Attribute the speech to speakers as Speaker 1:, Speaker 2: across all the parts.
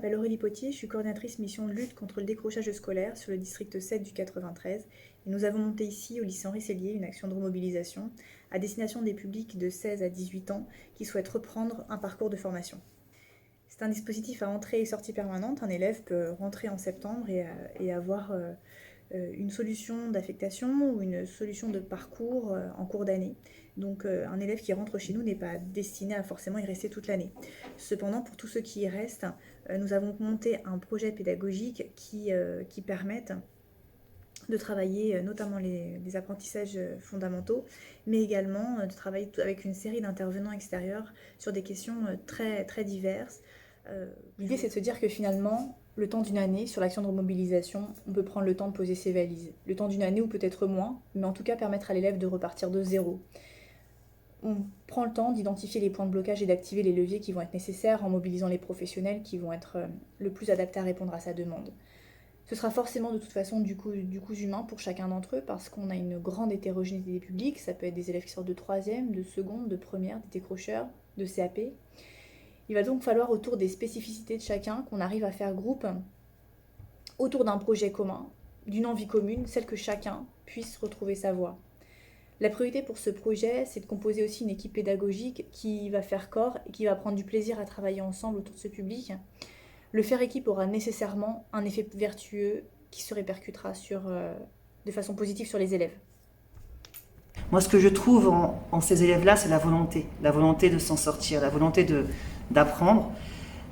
Speaker 1: m'appelle Aurélie Potier, je suis coordinatrice mission de lutte contre le décrochage scolaire sur le district 7 du 93. Et nous avons monté ici, au lycée Henri Sellier, une action de remobilisation à destination des publics de 16 à 18 ans qui souhaitent reprendre un parcours de formation. C'est un dispositif à entrée et sortie permanente. Un élève peut rentrer en septembre et avoir une solution d'affectation ou une solution de parcours en cours d'année. Donc un élève qui rentre chez nous n'est pas destiné à forcément y rester toute l'année. Cependant, pour tous ceux qui y restent, nous avons monté un projet pédagogique qui permette de travailler notamment les apprentissages fondamentaux, mais également de travailler avec une série d'intervenants extérieurs sur des questions très, très diverses. L'idée, c'est de se dire que finalement, le temps d'une année, sur l'action de remobilisation, on peut prendre le temps de poser ses valises. Le temps d'une année ou peut-être moins, mais en tout cas permettre à l'élève de repartir de zéro. On prend le temps d'identifier les points de blocage et d'activer les leviers qui vont être nécessaires en mobilisant les professionnels qui vont être le plus adaptés à répondre à sa demande. Ce sera forcément de toute façon du coût humain pour chacun d'entre eux parce qu'on a une grande hétérogénéité des publics. Ça peut être des élèves qui sortent de 3e, de seconde, de première, des décrocheurs, de CAP. Il va donc falloir, autour des spécificités de chacun, qu'on arrive à faire groupe autour d'un projet commun, d'une envie commune, celle que chacun puisse retrouver sa voie. La priorité pour ce projet, c'est de composer aussi une équipe pédagogique qui va faire corps et qui va prendre du plaisir à travailler ensemble autour de ce public. Le faire équipe aura nécessairement un effet vertueux qui se répercutera de façon positive sur les élèves.
Speaker 2: Moi, ce que je trouve en ces élèves-là, c'est la volonté de s'en sortir, la volonté d'apprendre.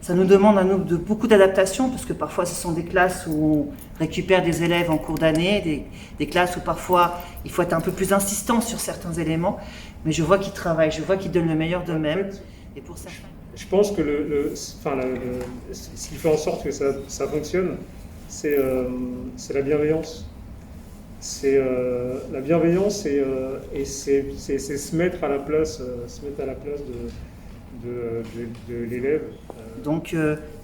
Speaker 2: Ça nous demande à nous beaucoup d'adaptation, parce que parfois ce sont des classes où on récupère des élèves en cours d'année, des classes où parfois il faut être un peu plus insistant sur certains éléments, mais je vois qu'ils travaillent, je vois qu'ils donnent le meilleur d'eux-mêmes. Et pour ça,
Speaker 3: je pense que ce qui fait en sorte que ça fonctionne, c'est la bienveillance. C'est la bienveillance et c'est se mettre à la place, de l'élève.
Speaker 2: Donc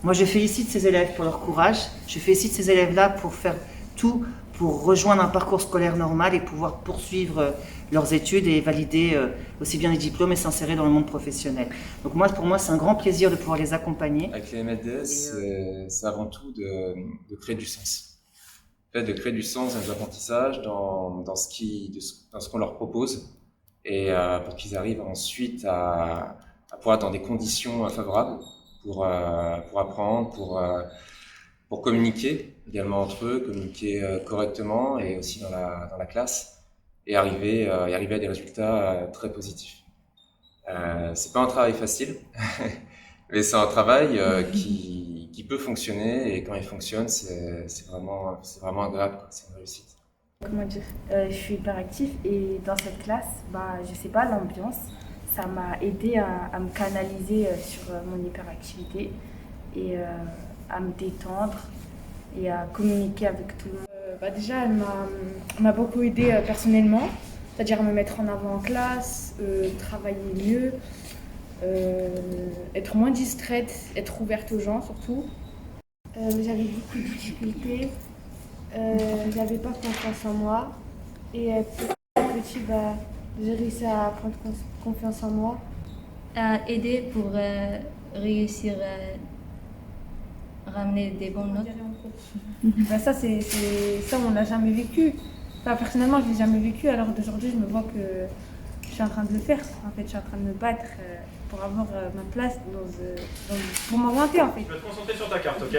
Speaker 2: moi je félicite ces élèves pour leur courage, je félicite ces élèves-là pour faire tout pour rejoindre un parcours scolaire normal et pouvoir poursuivre leurs études et valider aussi bien les diplômes et s'insérer dans le monde professionnel. Donc pour moi c'est un grand plaisir de pouvoir les accompagner.
Speaker 4: Avec les MLDS, c'est avant tout de créer du sens. En fait, de créer du sens dans les apprentissages, dans ce qu'on leur propose, et pour qu'ils arrivent ensuite à pouvoir être dans des conditions favorables pour apprendre, pour communiquer également entre eux, communiquer correctement et aussi dans la classe, et arriver à des résultats très positifs. C'est pas un travail facile, mais c'est un travail qui peut fonctionner, et quand il fonctionne, c'est vraiment agréable, c'est une réussite.
Speaker 5: Comment dire, je suis hyperactif et dans cette classe, je sais pas, l'ambiance, ça m'a aidé à me canaliser sur mon hyperactivité et à me détendre et à communiquer avec tout le monde. Déjà, elle m'a beaucoup aidé personnellement, c'est-à-dire à me mettre en avant en classe, travailler mieux, être moins distraite, être ouverte aux gens surtout. J'avais beaucoup de difficultés, j'avais pas confiance en moi et petit à petit, j'ai réussi à prendre confiance en moi.
Speaker 6: À aider pour réussir à ramener des bonnes notes.
Speaker 5: Ça, on l'a jamais vécu. Personnellement, je l'ai jamais vécu, alors d'aujourd'hui, je me vois que je suis en train de le faire. En fait, je suis en train de me battre pour avoir ma place, pour m'orienter en fait.
Speaker 3: Tu vas te concentrer sur ta carte, ok?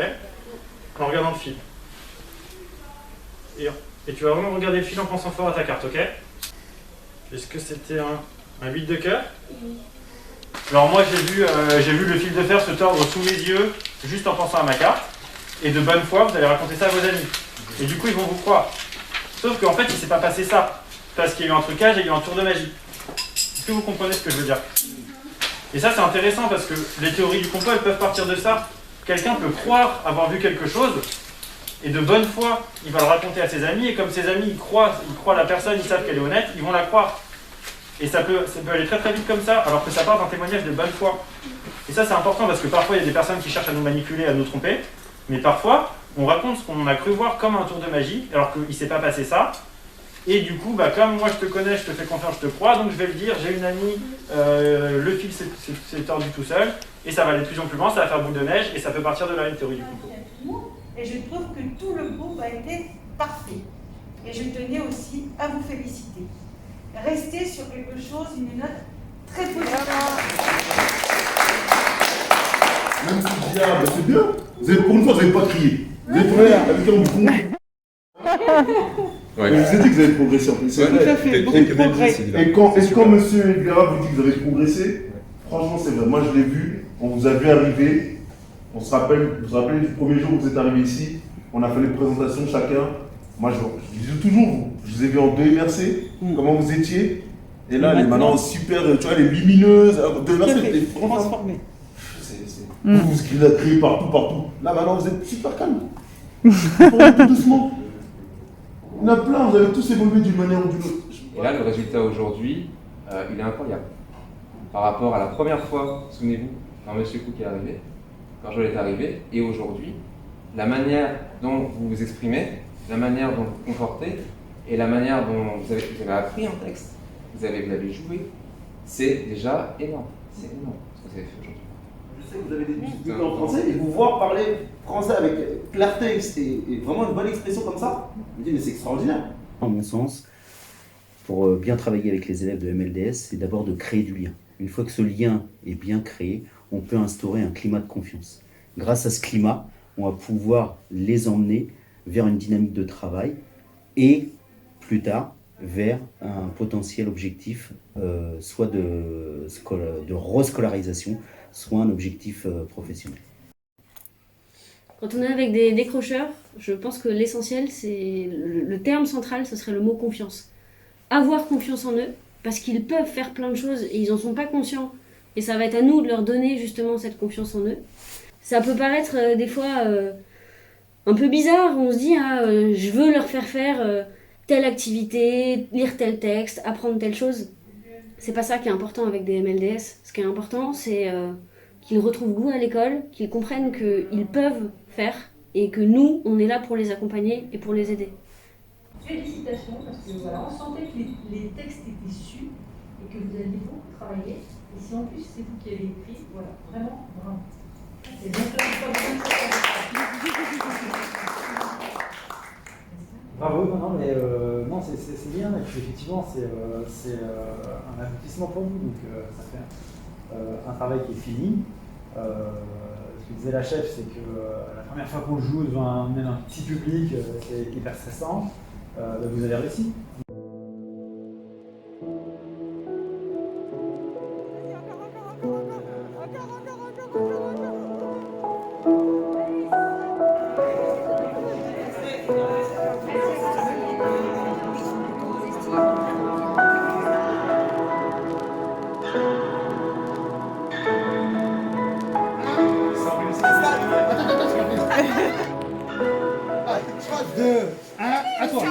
Speaker 3: En regardant le fil. Et tu vas vraiment regarder le fil en pensant fort à ta carte, ok? Est-ce que c'était un 8 de cœur? Alors moi j'ai vu le fil de fer se tordre sous mes yeux juste en pensant à ma carte. Et de bonne foi, vous allez raconter ça à vos amis. Et du coup ils vont vous croire. Sauf qu'en fait il s'est pas passé ça. Parce qu'il y a eu un trucage et il y a eu un tour de magie. Est-ce que vous comprenez ce que je veux dire? Et ça c'est intéressant parce que les théories du complot elles peuvent partir de ça. Quelqu'un peut croire avoir vu quelque chose. Et de bonne foi, il va le raconter à ses amis, et comme ses amis ils croient la personne, ils savent qu'elle est honnête, ils vont la croire. Et ça peut aller très très vite comme ça, alors que ça part d'un témoignage de bonne foi. Et ça c'est important parce que parfois il y a des personnes qui cherchent à nous manipuler, à nous tromper, mais parfois on raconte ce qu'on a cru voir comme un tour de magie, alors qu'il ne s'est pas passé ça, Et du coup, bah, comme moi je te connais, je te fais confiance, je te crois, donc je vais le dire, j'ai une amie, le fil s'est tordu tout seul, et ça va aller de plus en plus loin, ça va faire boule de neige, et ça peut partir de là une théorie du complot.
Speaker 7: Et je trouve que tout le groupe a été parfait. Et je tenais aussi à vous féliciter. Restez sur quelque chose, une note très positive.
Speaker 8: Même si je dis, ah, bah, c'est bien, vous avez, pour une fois, vous n'avez pas crié. Vous avez trouvé avec un bouton.
Speaker 4: Ouais.
Speaker 8: Je vous ai dit que vous avez progressé en plus. C'est vrai.
Speaker 7: Tout à fait, beaucoup de progrès.
Speaker 8: Et quand monsieur Elvira vous dit que vous avez progressé, franchement, c'est vrai. Moi, je l'ai vu, on vous a vu arriver. On se rappelle, vous vous rappelez du premier jour où vous êtes arrivé ici, on a fait les présentations de chacun. Moi, je dis toujours, je vous ai vu en 2MRC, comment vous étiez. Et là, elle est maintenant super, tu vois, elle est lumineuse. 2MRC, elle était transformée. Vous l'avez crié partout. Là, maintenant, vous êtes super calme. Tout doucement. Il y en a plein, vous avez tous évolué d'une manière ou d'une autre.
Speaker 4: Et là, le résultat aujourd'hui, il est incroyable. Par rapport à la première fois, souvenez-vous, quand M. Cook est arrivé, quand Joël est arrivé, et aujourd'hui, la manière dont vous vous exprimez, la manière dont vous vous comportez, et la manière dont vous avez appris un texte, vous l'avez joué, c'est déjà énorme. C'est énorme ce que vous avez fait aujourd'hui.
Speaker 8: Je sais que vous avez des difficultés en français, et vous voir parler français avec clarté et vraiment une bonne expression comme ça, je me dis, mais c'est extraordinaire.
Speaker 9: À mon sens, pour bien travailler avec les élèves de MLDS, c'est d'abord de créer du lien. Une fois que ce lien est bien créé, on peut instaurer un climat de confiance. Grâce à ce climat, on va pouvoir les emmener vers une dynamique de travail et plus tard vers un potentiel objectif, soit de rescolarisation, soit un objectif professionnel.
Speaker 10: Quand on est avec des décrocheurs, je pense que l'essentiel, c'est le terme central, ce serait le mot confiance. Avoir confiance en eux, parce qu'ils peuvent faire plein de choses et ils n'en sont pas conscients. Et ça va être à nous de leur donner justement cette confiance en eux. Ça peut paraître des fois un peu bizarre, on se dit je veux leur faire telle activité, lire tel texte, apprendre telle chose. C'est pas ça qui est important avec des MLDS. Ce qui est important, c'est qu'ils retrouvent goût à l'école, qu'ils comprennent qu'ils peuvent faire et que nous, on est là pour les accompagner et pour les aider.
Speaker 11: Félicitations, parce que voilà, on sentait que les textes étaient sus et que vous aviez beaucoup travaillé. Et si en plus c'est vous qui avez écrit, voilà, vraiment, bravo. C'est bien que vous soyez
Speaker 12: Bravo, non, c'est bien, et puis effectivement, c'est un aboutissement pour vous, donc ça fait un travail qui est fini. Ce que disait la chef, c'est que la première fois qu'on joue devant même un petit public, c'est hyper stressant. Vous avez réussi.
Speaker 13: À toi.